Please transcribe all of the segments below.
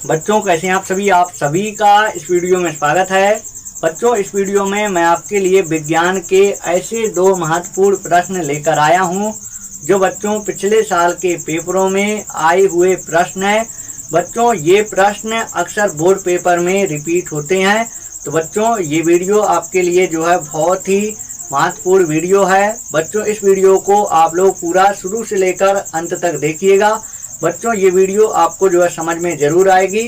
बच्चों कैसे हैं आप सभी का इस वीडियो में स्वागत है। बच्चों इस वीडियो में मैं आपके लिए विज्ञान के ऐसे दो महत्वपूर्ण प्रश्न लेकर आया हूं जो बच्चों पिछले साल के पेपरों में आए हुए प्रश्न हैं। बच्चों ये प्रश्न अक्सर बोर्ड पेपर में रिपीट होते हैं, तो बच्चों ये वीडियो आपके लिए जो है बहुत ही महत्वपूर्ण वीडियो है। बच्चों इस वीडियो को आप लोग पूरा शुरू से लेकर अंत तक देखिएगा। बच्चों ये वीडियो आपको जो है समझ में जरूर आएगी।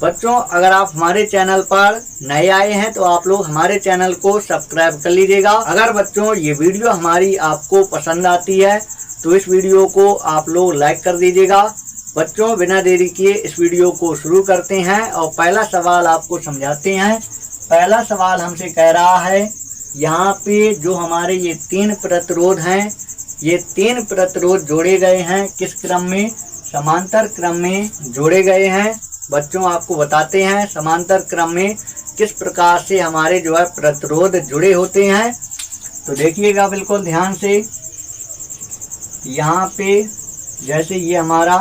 बच्चों अगर आप हमारे चैनल पर नए आए हैं तो आप लोग हमारे चैनल को सब्सक्राइब कर लीजिएगा। अगर बच्चों ये वीडियो हमारी आपको पसंद आती है तो इस वीडियो को आप लोग लाइक कर दीजिएगा। बच्चों बिना देरी किए इस वीडियो को शुरू करते हैं और पहला सवाल आपको समझाते हैं। पहला सवाल हमसे कह रहा है, यहाँ पे जो हमारे ये तीन प्रतिरोध हैं, ये तीन प्रतिरोध जोड़े गए हैं किस क्रम में? समांतर क्रम में जोड़े गए हैं। बच्चों आपको बताते हैं समांतर क्रम में किस प्रकार से हमारे जो है प्रतिरोध जुड़े होते हैं। तो देखिएगा बिल्कुल ध्यान से। यहाँ पे जैसे ये हमारा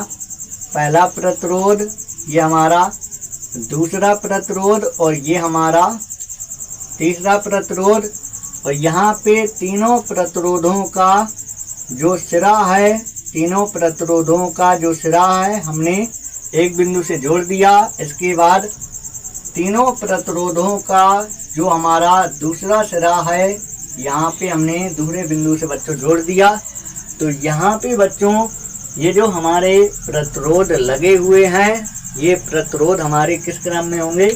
पहला प्रतिरोध, ये हमारा दूसरा प्रतिरोध और ये हमारा तीसरा प्रतिरोध, और यहाँ पे तीनों प्रतिरोधों का जो सिरा है, तीनों प्रतिरोधों का जो सिरा है हमने एक बिंदु से जोड़ दिया। इसके बाद तीनों प्रतिरोधों का जो हमारा दूसरा सिरा है यहाँ पे हमने दूसरे बिंदु से बच्चों जोड़ दिया। तो यहाँ पे बच्चों ये जो हमारे प्रतिरोध लगे हुए हैं, ये प्रतिरोध हमारे किस क्रम में होंगे?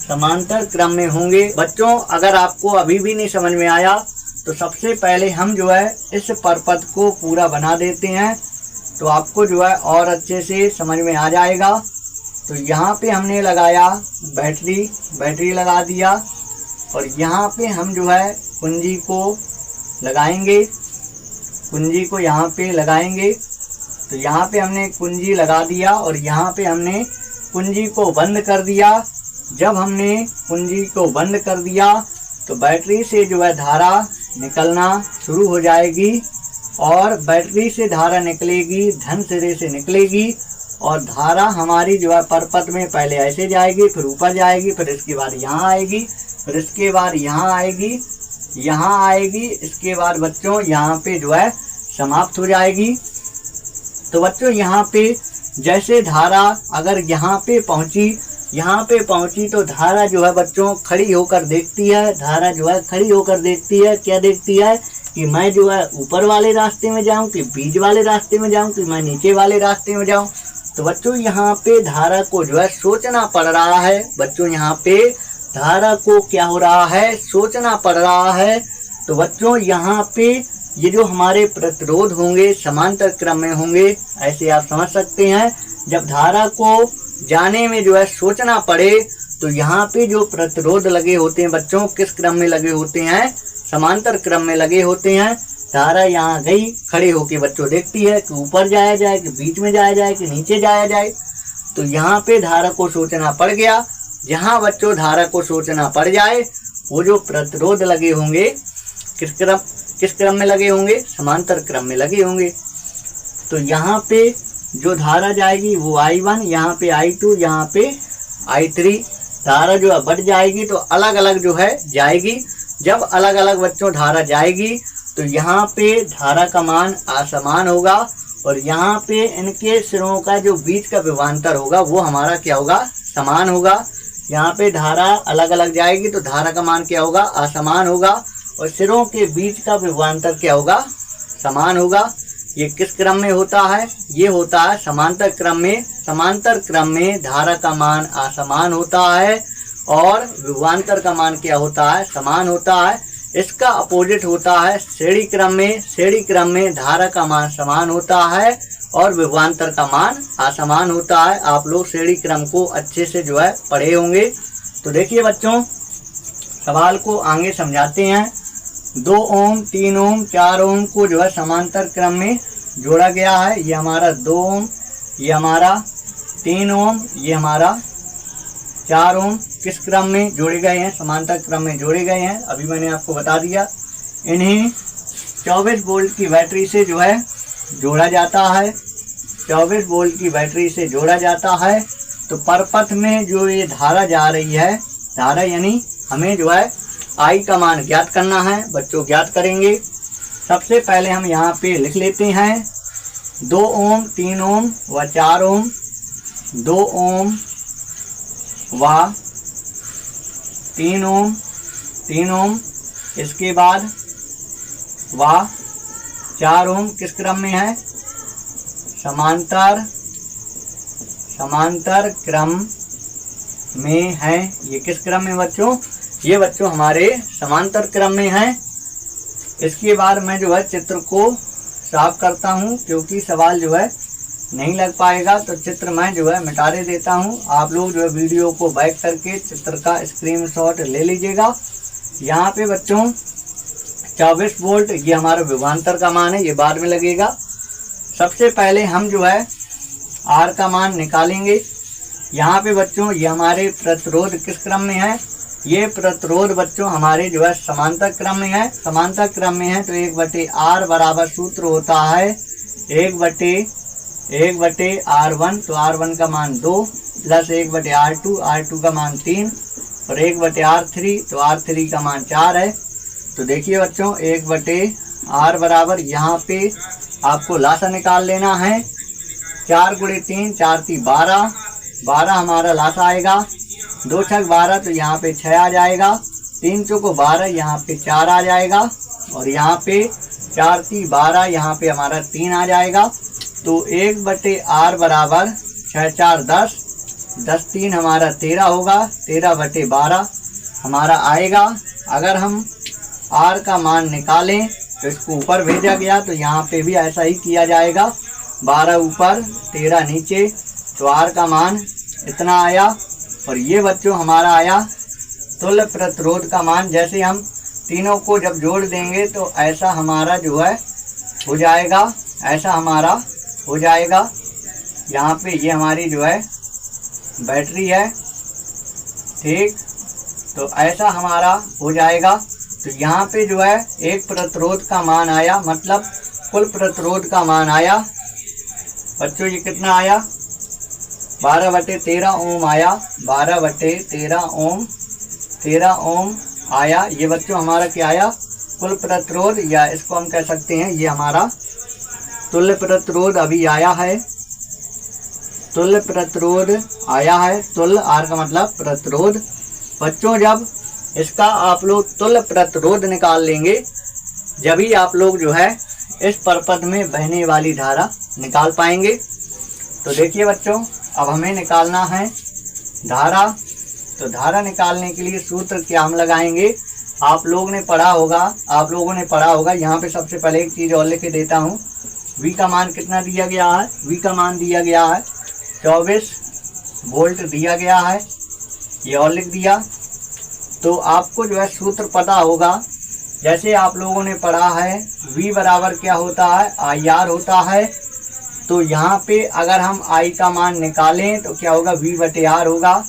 समांतर क्रम में होंगे। बच्चों अगर आपको अभी भी नहीं समझ में आया तो सबसे पहले हम जो है इस परपथ को पूरा बना देते हैं, तो आपको जो है और अच्छे से समझ में आ जाएगा। तो यहाँ पे हमने लगाया बैटरी लगा दिया, और यहाँ पे हम जो है कुंजी को लगाएंगे, कुंजी को यहाँ पे लगाएंगे। तो यहाँ पे हमने कुंजी लगा दिया और यहाँ पे हमने कुंजी को बंद कर दिया। जब हमने कुंजी को बंद कर दिया तो बैटरी से जो है धारा निकलना शुरू हो जाएगी, और बैटरी से धारा निकलेगी, धन सिरे से निकलेगी, और धारा हमारी जो है परपथ में पहले ऐसे जाएगी, फिर ऊपर जाएगी, फिर इसके बाद यहाँ आएगी, फिर इसके बाद यहाँ आएगी, यहाँ आएगी, इसके बाद बच्चों यहाँ पे जो है समाप्त हो जाएगी। तो बच्चों यहाँ पे जैसे धारा अगर यहाँ पे पहुँची तो धारा जो है बच्चों खड़ी होकर देखती है। धारा जो है खड़ी होकर देखती है, क्या देखती है कि मैं जो है ऊपर वाले रास्ते में जाऊं, कि बीच वाले रास्ते में जाऊं, कि मैं नीचे वाले रास्ते में जाऊं। तो बच्चों यहाँ पे धारा को जो है सोचना पड़ रहा है। बच्चों यहाँ पे धारा को क्या हो रहा है? सोचना पड़ रहा है। तो बच्चों यहाँ पे ये जो हमारे प्रतिरोध होंगे समांतर क्रम में होंगे, ऐसे आप समझ सकते हैं। जब धारा को जाने में जो है सोचना पड़े तो यहाँ पे जो प्रतिरोध लगे होते हैं बच्चों किस क्रम में लगे होते हैं? समांतर क्रम में लगे होते हैं। धारा यहाँ गई, खड़े होके बच्चों देखती है कि ऊपर जाया जाए, कि बीच में जाया जाए, कि नीचे जाया जाए। तो यहाँ पे धारा को सोचना पड़ गया। जहाँ बच्चों धारा को सोचना पड़ जाए, वो जो प्रतिरोध लगे होंगे किस क्रम में लगे होंगे? समांतर क्रम में लगे होंगे। तो यहाँ पे जो धारा जाएगी वो I1, यहाँ पे I2, यहाँ पे I3। धारा जो है बढ़ जाएगी तो अलग अलग जो है जाएगी। जब अलग अलग बच्चों धारा जाएगी तो यहाँ पे धारा का मान असमान होगा, और यहाँ पे इनके सिरों का जो बीच का विभवांतर होगा वो हमारा क्या होगा? समान होगा। यहाँ पे धारा अलग अलग जाएगी तो धारा का मान क्या होगा? असमान होगा, और सिरों के बीच का विभवांतर क्या होगा? समान होगा। ये किस क्रम में होता है? ये होता है समांतर क्रम में। समांतर क्रम में धारा का मान असमान होता है और विभवांतर का मान क्या होता है? समान होता है। इसका अपोजिट होता है श्रेणी क्रम में। श्रेणी क्रम में धारा का मान समान होता है और विभवांतर का मान असमान होता है। आप लोग श्रेणी क्रम को अच्छे से जो है पढ़े होंगे। तो देखिए बच्चों सवाल को आगे समझाते हैं। 2 ओम, 3 ओम, 4 ओम को जो है समांतर क्रम में जोड़ा गया है। ये हमारा 2 ओम, ये हमारा 3 ओम, ये हमारा 4 ओम किस क्रम में जोड़े गए हैं? समांतर क्रम में जोड़े गए हैं। अभी मैंने आपको बता दिया। इन्हें 24 वोल्ट की बैटरी से जो है जोड़ा जाता है। 24 वोल्ट की बैटरी से जोड़ा जाता है तो परपथ में जो ये धारा जा रही है, धारा यानी हमें जो है आई का मान ज्ञात करना है। बच्चों ज्ञात करेंगे। सबसे पहले हम यहाँ पे लिख लेते हैं 2 ओम 3 ओम व 4 ओम, 2 ओम व 3 ओम, 3 ओम, इसके बाद व 4 ओम किस क्रम में है, समांतर क्रम में है। ये किस क्रम में बच्चों, ये बच्चों हमारे समांतर क्रम में है। इसके बाद मैं जो है चित्र को साफ करता हूँ, क्योंकि सवाल जो है नहीं लग पाएगा, तो चित्र मैं जो है मिटा देता हूँ। आप लोग जो है वीडियो को बैक करके चित्र का स्क्रीनशॉट ले लीजिएगा। यहाँ पे बच्चों 24 वोल्ट ये हमारा विभवांतर का मान है, ये बाद में लगेगा। सबसे पहले हम जो है आर का मान निकालेंगे। यहाँ पे बच्चों ये हमारे प्रतिरोध किस क्रम में है, ये प्रतिरोध बच्चों हमारे जो है समांतर क्रम में है। समांतर क्रम में है तो 1/R बराबर सूत्र होता है 1/R1, तो R1 का मान 2 प्लस 1/R2, R2 का मान 3 और 1/R3, तो R3 का मान 4 है। तो देखिए बच्चों 1/R बराबर यहाँ पे आपको लासा निकाल लेना है। 4 × 3 4 × 12, 12 हमारा लासा आएगा। 2 × 6 12, तो यहाँ पे 6 आ जाएगा। 3 × 4 12, यहाँ पे 4 आ जाएगा। और यहाँ पे 4 × 12, यहाँ पे हमारा 3 आ जाएगा। तो 1/R बराबर 6 4 10, 10 3 हमारा 13 होगा। 13/12 हमारा आएगा। अगर हम R का मान निकालें तो इसको ऊपर भेजा गया, तो यहाँ पे भी ऐसा ही किया जाएगा। 12 ऊपर 13 नीचे, तो R का मान इतना आया। और ये बच्चों हमारा आया तुल्य प्रतिरोध का मान। जैसे हम तीनों को जब जोड़ देंगे तो ऐसा हमारा जो है हो जाएगा, ऐसा हमारा हो जाएगा। यहाँ पे ये हमारी जो है बैटरी है, ठीक, तो ऐसा हमारा हो जाएगा। तो यहाँ पे जो है एक प्रतिरोध का मान आया, मतलब कुल प्रतिरोध का मान आया बच्चों। ये कितना आया, 12/13 ओम आया। 12/13 ओम, 13 ओम आया। ये बच्चों हमारा क्या आया, कुल प्रतिरोध, या इसको हम कह सकते हैं ये हमारा तुल्य प्रतिरोध अभी आया है। तुल्य प्रतिरोध आया है। तुल्य आर का मतलब प्रतिरोध। बच्चों जब इसका आप लोग तुल्य प्रतिरोध निकाल लेंगे, जब ही आप लोग जो है इस परपथ में बहने वाली धारा निकाल पाएंगे। तो देखिए बच्चों अब हमें निकालना है धारा। तो धारा निकालने के लिए सूत्र क्या हम लगाएंगे, आप लोगों ने पढ़ा होगा। यहाँ पे सबसे पहले एक चीज़ और लिख के देता हूँ। V का मान कितना दिया गया है, V का मान दिया गया है 24 वोल्ट दिया गया है, ये और लिख दिया। तो आपको जो है सूत्र पता होगा, जैसे आप लोगों ने पढ़ा है V बराबर क्या होता है, IR होता है। तो यहाँ पे अगर हम I का मान निकालें तो क्या होगा, V/R होगा।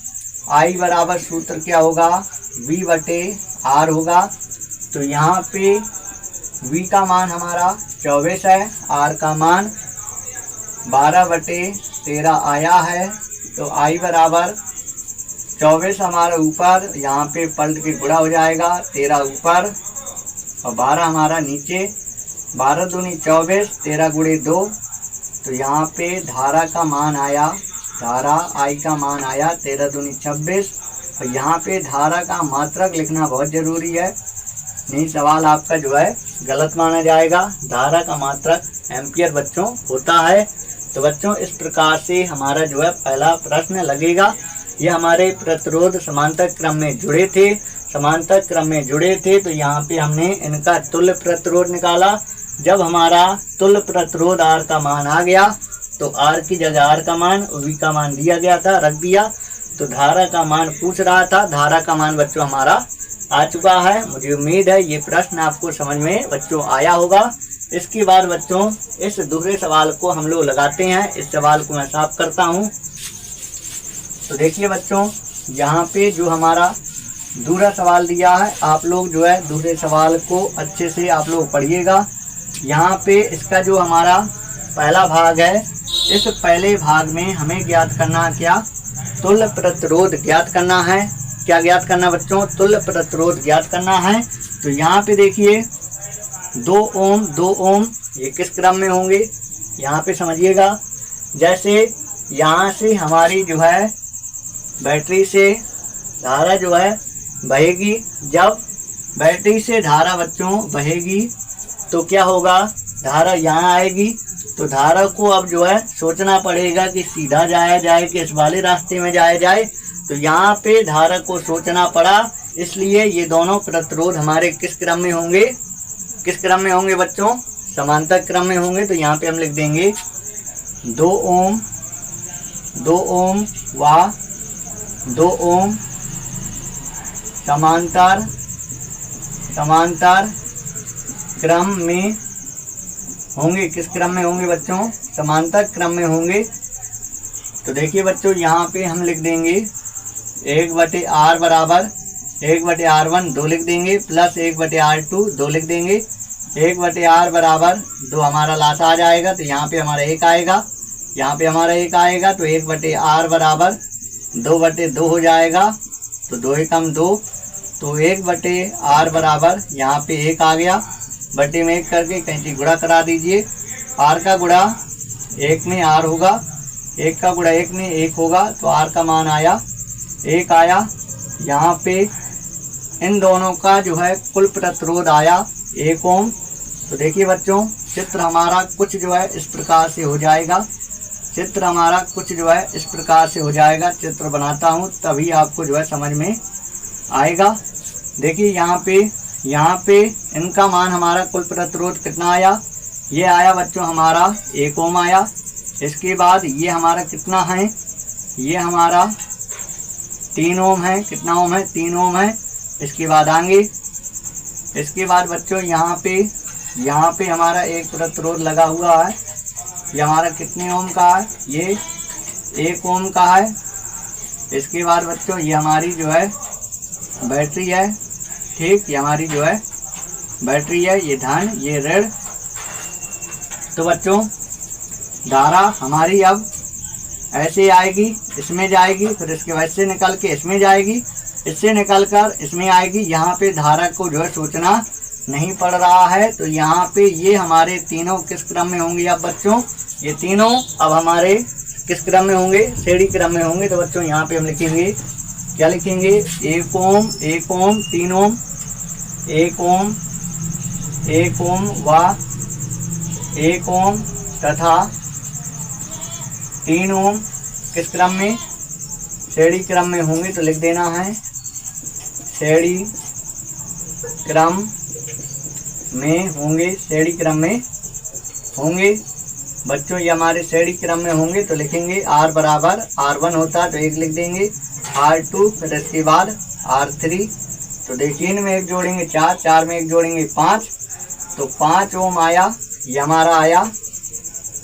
I बराबर सूत्र क्या होगा, V/R होगा। तो यहाँ पे V का मान हमारा 24 है, R का मान 12/13 आया है। तो I बराबर 24 हमारा ऊपर, यहाँ पे पलट के गुणा हो जाएगा, 13 ऊपर और 12 हमारा नीचे। 12 दूनी 24, 13 × 2, तो यहाँ पे धारा का मान आया, धारा I का मान आया 13 दूनी 26। और यहाँ पे धारा का मात्रक लिखना बहुत ज़रूरी है, नहीं सवाल आपका जो है गलत माना जाएगा। धारा का मात्रक एम्पियर बच्चों होता है। तो बच्चों इस प्रकार से हमारा जो है पहला प्रश्न लगेगा। ये हमारे प्रतिरोध समांतर क्रम में जुड़े थे, तो यहाँ पे हमने इनका तुल्य प्रतिरोध निकाला। जब हमारा तुल्य प्रतिरोध R का मान आ गया तो R की जगह R का मान, V का मान दिया गया था, रख दिया। तो धारा का मान पूछ रहा था, धारा का मान बच्चों हमारा आ चुका है। मुझे उम्मीद है ये प्रश्न आपको समझ में बच्चों आया होगा। इसके बाद बच्चों इस दूसरे सवाल को हम लोग लगाते हैं। इस सवाल को मैं साफ करता हूँ। तो देखिए बच्चों यहाँ पे जो हमारा दूसरा सवाल दिया है, आप लोग जो है दूसरे सवाल को अच्छे से आप लोग पढ़िएगा। यहाँ पे इसका जो हमारा पहला भाग है, इस पहले भाग में हमें ज्ञात करना क्या, तुल्य प्रतिरोध ज्ञात करना है। क्या ज्ञात करना बच्चों? तुल्य प्रतिरोध ज्ञात करना है। तो यहाँ पे देखिए 2 ओम 2 ओम ये किस क्रम में होंगे, यहाँ पे समझिएगा। जैसे यहाँ से हमारी जो है बैटरी से धारा जो है बहेगी, जब बैटरी से धारा बच्चों बहेगी तो क्या होगा, धारा यहाँ आएगी। तो धारा को अब जो है सोचना पड़ेगा कि सीधा जाया जाए कि इस वाले रास्ते में जाया जाए। तो यहाँ पे धारा को सोचना पड़ा, इसलिए ये दोनों प्रतिरोध हमारे किस क्रम में होंगे, किस क्रम में होंगे बच्चों? समांतर क्रम में होंगे। तो यहाँ पे हम लिख देंगे 2 ओम 2 ओम व 2 ओम समांतर क्रम में होंगे। किस क्रम में होंगे बच्चों? समांतर क्रम में होंगे। तो देखिए बच्चों यहाँ पे हम लिख देंगे 1/r बराबर 1/r1 2 लिख देंगे, प्लस 1/r2 2 लिख देंगे। 1/r बराबर 2 हमारा लासा आ जाएगा, तो यहाँ पे हमारा 1 आएगा, यहाँ पे हमारा 1 आएगा। तो 1/r बराबर 2/2 हो जाएगा। तो 2 एकम 2, तो 1/r बराबर यहाँ पे 1 आ गया, बटे में 1 करके कहीं गुणा करा दीजिए। r का गुणा 1 में r होगा, 1 का गुणा 1 में 1 होगा, तो r का मान आया 1 आया। यहाँ पे इन दोनों का जो है कुल प्रतिरोध आया 1 ओम। तो देखिए बच्चों चित्र हमारा कुछ जो है इस प्रकार से हो जाएगा, चित्र हमारा कुछ जो है इस प्रकार से हो जाएगा। चित्र बनाता हूँ तभी आपको जो है समझ में आएगा। देखिए यहाँ पे इनका मान हमारा कुल प्रतिरोध कितना आया, ये आया बच्चों हमारा 1 ओम आया। इसके बाद ये हमारा कितना है, ये हमारा 3 ओम है। कितना ओम है? 3 ओम है। इसके बाद आएंगे, इसके बाद बच्चों यहाँ पे हमारा एक प्रतिरोध लगा हुआ है, ये हमारा कितने ओम का है, ये 1 ओम का है। इसके बाद बच्चों ये हमारी जो है बैटरी है, ठीक, ये हमारी जो है बैटरी है, ये धन ये ऋण। तो बच्चों धारा हमारी अब ऐसे आएगी, इसमें जाएगी, फिर इसके बाद से निकल के इसमें जाएगी, इससे निकल कर इसमें आएगी। यहाँ पे धारा को जो है सोचना नहीं पड़ रहा है। तो यहाँ पे ये हमारे तीनों किस क्रम में होंगे अब बच्चों? ये तीनों अब हमारे किस क्रम में होंगे? श्रेणी क्रम में होंगे। तो बच्चों यहाँ पे हम लिखेंगे, क्या लिखेंगे? 1 ओम 1 ओम 3 ओम 1 ओम 1 ओम व 1 ओम तथा 3 ओम किस क्रम में? श्रेणी क्रम में होंगे। तो लिख देना है श्रेणी क्रम में होंगे, श्रेणी क्रम में होंगे बच्चों। ये हमारे श्रेणी क्रम में होंगे। तो लिखेंगे r बराबर r1 होता है तो 1 लिख देंगे, r2 फिर इसके बाद r3। तो देखिए इनमें 1 जोड़ेंगे 4, 4 में 1 जोड़ेंगे 5, तो 5 ओम आया। ये हमारा आया,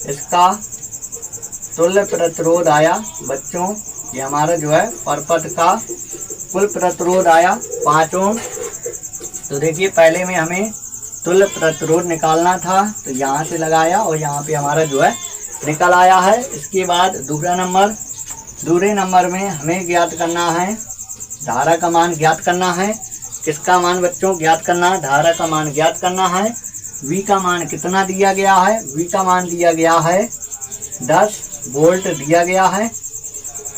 इसका तुल्य प्रतिरोध आया बच्चों। ये हमारा जो है परपथ का कुल प्रतिरोध आया 5 ओम। तो देखिए पहले में हमें तुल्य प्रतिरोध निकालना था, तो यहाँ से लगाया और यहाँ पे हमारा जो है निकल आया है। इसके बाद दूसरे नंबर में हमें ज्ञात करना है, धारा का मान ज्ञात करना है। किसका मान बच्चों ज्ञात करना है? धारा का मान ज्ञात करना है। V का मान कितना दिया गया है? V का मान दिया गया है 10 वोल्ट दिया गया है।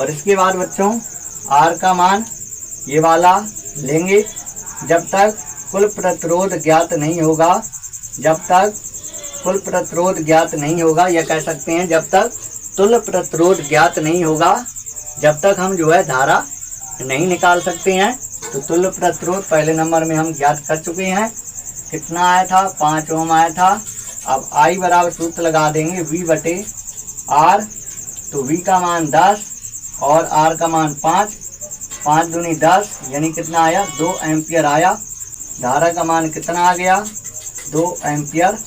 और इसके बाद बच्चों R का मान ये वाला लेंगे। जब तक कुल प्रतिरोध ज्ञात नहीं होगा, जब तक कुल प्रतिरोध ज्ञात नहीं होगा, या कह सकते हैं जब तक तुल्य प्रतिरोध ज्ञात नहीं होगा, जब तक हम जो है धारा नहीं निकाल सकते हैं। तो तुल्य प्रतिरोध पहले नंबर में हम ज्ञात कर चुके हैं। कितना आया था? 5 ओम आया था। अब I बराबर सूत्र लगा देंगे V/R। तो V का मान 10 और R का मान 5, 5 दूनी 10, यानी कितना आया? 2 एम्पियर आया। धारा का मान कितना आ गया? 2 एम्पियर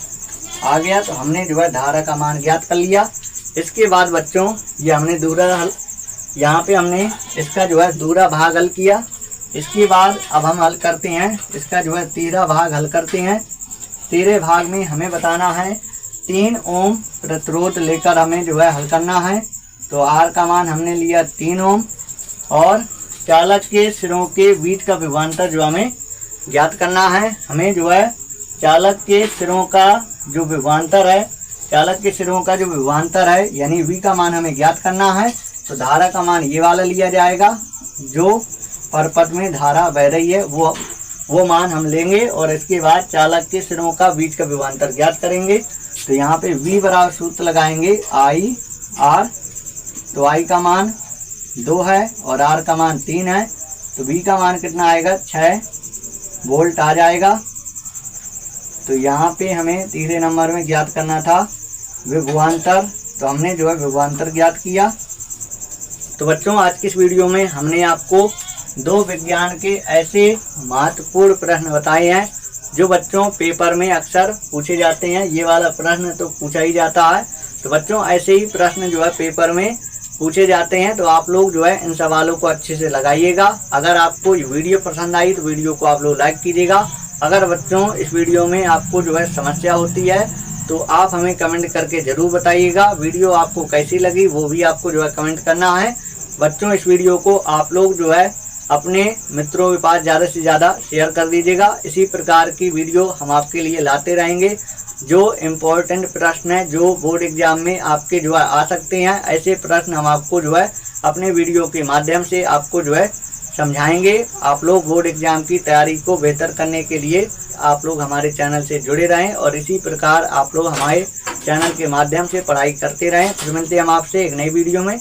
आ गया। तो हमने जो है धारा का मान ज्ञात कर लिया। इसके बाद बच्चों ये हमने दूसरा हल, यहाँ पे हमने इसका जो है दूसरा भाग हल किया। इसके बाद अब हम हल करते हैं इसका जो है तीसरा भाग हल करते हैं। तीसरे भाग में हमें बताना है 3 ओम प्रतिरोध लेकर हमें जो है हल करना है। तो R का मान हमने लिया 3 ओम और चालक के सिरों के बीच का विभवांतर जो हमें ज्ञात करना है। हमें जो है चालक के सिरों का जो विभवांतर है, चालक के सिरों का जो विभवांतर है यानी V का मान हमें ज्ञात करना है। तो धारा का मान ये वाला लिया जाएगा, जो परपथ में धारा बह रही है वो मान हम लेंगे और इसके बाद चालक के सिरों का बीच का विभवांतर ज्ञात करेंगे। तो यहाँ पे V बराबर सूत्र लगाएंगे I/R। तो I का मान 2 है और R का मान 3 है। तो V का मान कितना आएगा, 6 वोल्ट आ जाएगा। तो यहाँ पे हमें तीसरे नंबर में ज्ञात करना था विभवांतर, तो हमने जो है विभवांतर ज्ञात किया। तो बच्चों आज की इस वीडियो में हमने आपको 2 विज्ञान के ऐसे महत्वपूर्ण प्रश्न बताए हैं जो बच्चों पेपर में अक्सर पूछे जाते हैं। ये वाला प्रश्न तो पूछा ही जाता है। तो बच्चों ऐसे ही प्रश्न जो है पेपर में पूछे जाते हैं, तो आप लोग जो है इन सवालों को अच्छे से लगाइएगा। अगर आपको ये वीडियो पसंद आई तो वीडियो को आप लोग लाइक कीजिएगा। अगर बच्चों इस वीडियो में आपको जो है समस्या होती है तो आप हमें कमेंट करके ज़रूर बताइएगा। वीडियो आपको कैसी लगी वो भी आपको जो है कमेंट करना है। बच्चों इस वीडियो को आप लोग जो है अपने मित्रों के पास ज़्यादा से ज़्यादा शेयर कर दीजिएगा। इसी प्रकार की वीडियो हम आपके लिए लाते रहेंगे। जो इम्पोर्टेंट प्रश्न है जो बोर्ड एग्जाम में आपके जो है आ सकते हैं, ऐसे प्रश्न हम आपको जो है अपने वीडियो के माध्यम से आपको जो है समझाएंगे। आप लोग बोर्ड एग्जाम की तैयारी को बेहतर करने के लिए आप लोग हमारे चैनल से जुड़े रहें और इसी प्रकार आप लोग हमारे चैनल के माध्यम से पढ़ाई करते रहें। फिर मिलते हैं हम आपसे एक नई वीडियो में।